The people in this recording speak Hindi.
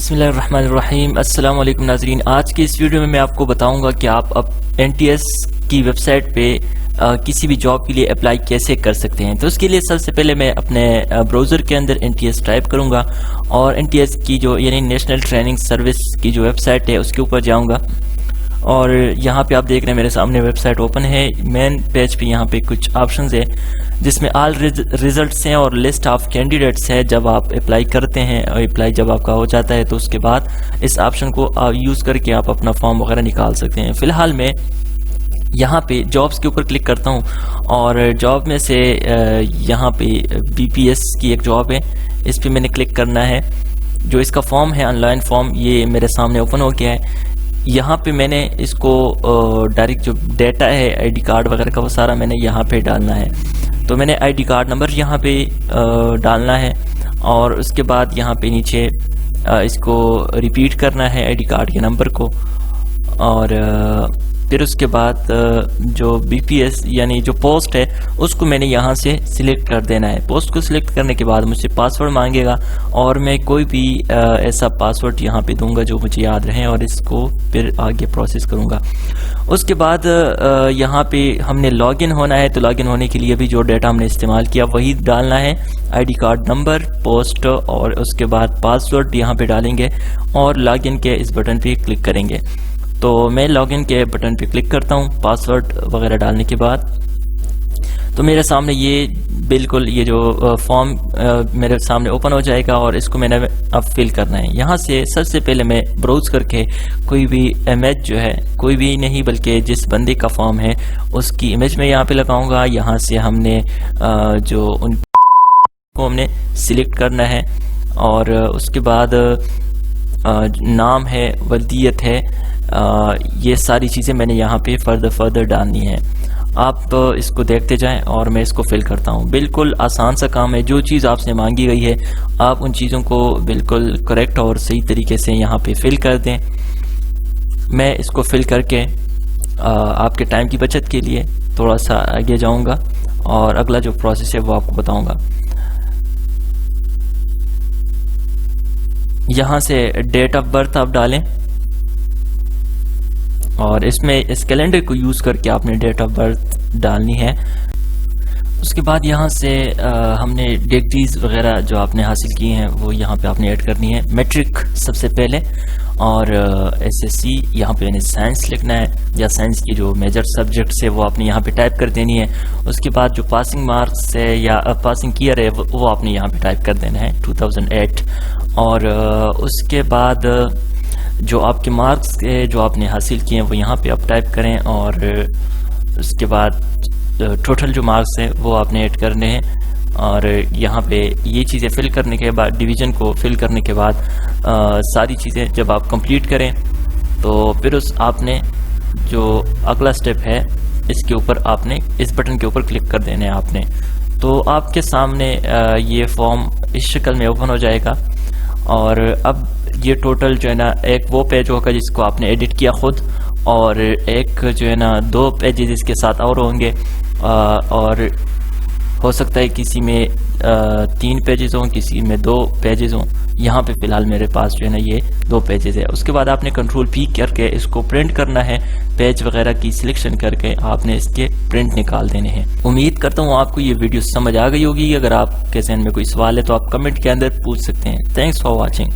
बिस्मिल्लाहिर्रहमानिर्रहीम। अस्सलाम वालेकुम नाज़रीन। आज की इस वीडियो में मैं आपको बताऊंगा कि आप अब NTS की वेबसाइट पे किसी भी जॉब के लिए अप्लाई कैसे कर सकते हैं। तो उसके लिए सबसे पहले मैं अपने ब्राउज़र के अंदर NTS टाइप करूंगा और NTS की जो यानी नेशनल ट्रेनिंग सर्विस की जो वेबसाइट है उसके ऊपर जाऊंगा और यहाँ पे आप देख रहे हैं मेरे सामने वेबसाइट ओपन है। मेन पेज पे यहाँ पे कुछ ऑप्शंस है जिसमें ऑल रिजल्ट्स हैं और लिस्ट ऑफ कैंडिडेट्स है। जब आप अप्लाई करते हैं और अप्लाई जब आपका हो जाता है तो उसके बाद इस ऑप्शन को यूज़ करके आप अपना फॉर्म वगैरह निकाल सकते हैं। फ़िलहाल मैं यहाँ पे जॉब्स के ऊपर क्लिक करता हूँ और जॉब में से यहाँ पे BPS की एक जॉब है, इस पर मैंने क्लिक करना है। जो इसका फॉर्म है ऑनलाइन फॉर्म ये मेरे सामने ओपन हो गया है। यहाँ पे मैंने इसको डायरेक्ट जो डेटा है ID कार्ड वगैरह का वो सारा मैंने यहाँ पे डालना है। तो मैंने ID कार्ड नंबर यहाँ पे डालना है और उसके बाद यहाँ पे नीचे इसको रिपीट करना है ID कार्ड के नंबर को और फिर उसके बाद जो BPS यानी जो पोस्ट है उसको मैंने यहाँ से सिलेक्ट कर देना है। पोस्ट को सिलेक्ट करने के बाद मुझसे पासवर्ड मांगेगा और मैं कोई भी ऐसा पासवर्ड यहाँ पे दूंगा जो मुझे याद रहे और इसको फिर आगे प्रोसेस करूँगा। उसके बाद यहाँ पे हमने लॉगिन होना है। तो लॉगिन होने के लिए भी जो डेटा हमने इस्तेमाल किया वही डालना है, ID कार्ड नंबर, पोस्ट और उसके बाद पासवर्ड यहाँ पे डालेंगे और लॉगिन के इस बटन पे क्लिक करेंगे। तो मैं लॉगिन के बटन पे क्लिक करता हूँ पासवर्ड वगैरह डालने के बाद। तो मेरे सामने ये बिल्कुल ये जो फॉर्म मेरे सामने ओपन हो जाएगा और इसको मैंने अब फिल करना है। यहाँ से सबसे पहले मैं ब्राउज करके कोई भी इमेज जो है, कोई भी नहीं बल्कि जिस बंदे का फॉर्म है उसकी इमेज में यहाँ पे लगाऊंगा। यहाँ से हमने जो उनको हमने सिलेक्ट करना है और उसके बाद नाम है, वल्दियत है, ये सारी चीज़ें मैंने यहाँ पे फर्दर डालनी है। आप इसको देखते जाएं और मैं इसको फिल करता हूँ। बिल्कुल आसान सा काम है। जो चीज़ आपसे मांगी गई है आप उन चीज़ों को बिल्कुल करेक्ट और सही तरीके से यहाँ पे फिल कर दें। मैं इसको फिल करके आपके टाइम की बचत के लिए थोड़ा सा आगे जाऊँगा और अगला जो प्रोसेस है वो आपको बताऊँगा। यहाँ से डेट ऑफ बर्थ आप डालें और इसमें इस कैलेंडर को यूज़ करके आपने डेट ऑफ बर्थ डालनी है। उसके बाद यहाँ से हमने डिग्रीज वगैरह जो आपने हासिल की हैं वो यहाँ पे आपने ऐड करनी है। मैट्रिक सबसे पहले और SSC यहाँ पे यानी साइंस लिखना है या साइंस की जो मेजर सब्जेक्ट्स है वो आपने यहाँ पे टाइप कर देनी है। उसके बाद जो पासिंग मार्क्स है या पासिंग ईयर है वो आपने यहाँ पे टाइप कर देना है 2008 और उसके बाद जो आपके मार्क्स जो आपने हासिल किए हैं वो यहाँ पे आप टाइप करें और उसके बाद टोटल जो मार्क्स हैं वो आपने ऐड करने हैं और यहाँ पे ये चीज़ें फिल करने के बाद डिवीज़न को फिल करने के बाद सारी चीज़ें जब आप कंप्लीट करें तो फिर उस आपने जो अगला स्टेप है इसके ऊपर आपने इस बटन के ऊपर क्लिक कर देने हैं आपने। तो आपके सामने ये फॉर्म इस शक्ल में ओपन हो जाएगा और अब ये टोटल जो है ना एक वो पेज होगा जिसको आपने एडिट किया खुद और एक जो है ना 2 पेजेस इसके साथ और होंगे और हो सकता है किसी में 3 पेजेस हों, किसी में 2 पेजेस हों। यहाँ पे फ़िलहाल मेरे पास जो है ना ये 2 पेजेस है। उसके बाद आपने Ctrl+P करके इसको प्रिंट करना है। पेज वगैरह की सिलेक्शन करके आपने इसके प्रिंट निकाल देने हैं। उम्मीद करता हूँ आपको ये वीडियो समझ आ गई होगी। अगर आपके ज़हन में कोई सवाल है तो आप कमेंट के अंदर पूछ सकते हैं। Thanks for watching.